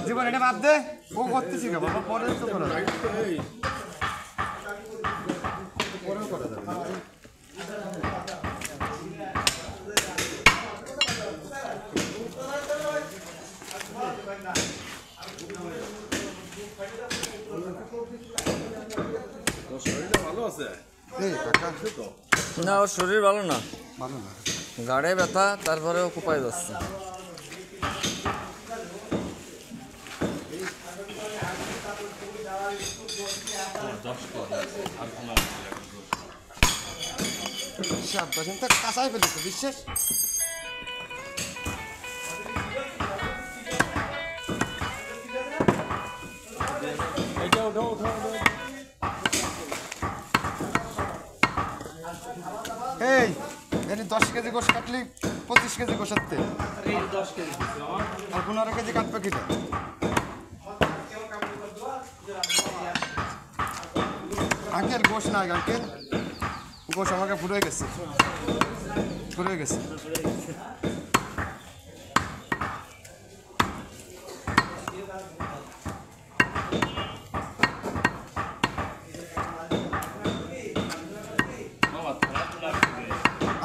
জীবন এটা বাদ দে ও করতেছি কে বাবা পরে তো করা পরেও করা যাবে না ওর শরীর ভালো না গাড়ে ব্যথা তারপরেও কোপায় যাচ্ছে কাঁচাই ফেলেছে বিশ্বাস এই 10 কেজি গোশ কাটলি 25 কেজি গোশাতে আর 15 কেজি কাটবে কিটা আঙ্কেল গোশ না আঙ্কেল গোশ আমাকে পুরো গেছে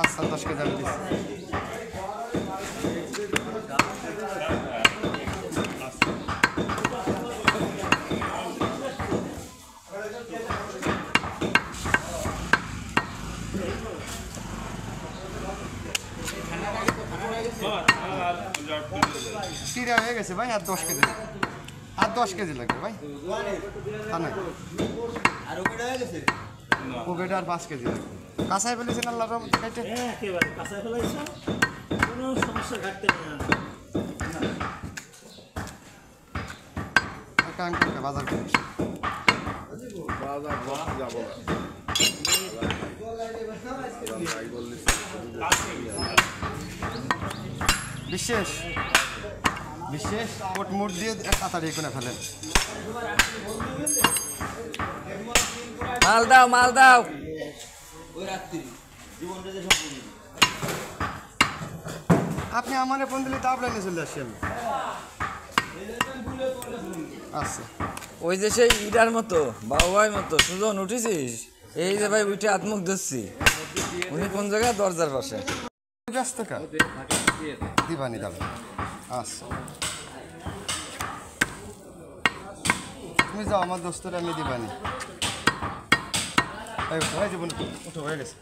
আচ্ছা 10 কেজি আমি দিচ্ছি চিড়া হয়ে গেছে ভাই আর 10 কেজি লাগবে ভাই ওটা আর 5 কেজি লাগবে কাঁচাই ফেলেছেন আল্লাহর রহমতে কাটে একেবারে কাঁচাই ফেলাইছো কোনো সমস্যা ঘাটতে নেই বাজার করে যাবো বিশেষ কোট মুট দিয়ে তাড়াতাড়ি করে ফেলেন মাল দাও আপনি আমার ফোন দিলে তো আপনার চলে আসি আমি আচ্ছা ওই যে সেই ইটার মতো বাবুভাই মতো সুজন উঠেছিস এই যে ভাই উঠে আত্মুখ ধরছি উনি কোন জায়গায় দরজার পাশে ব্যস্ত কা দিবানি দাদা আচ্ছা তুমি যাও আমার দোস্তরা আমি দিবানি জীবন উঠো হয়ে গেছে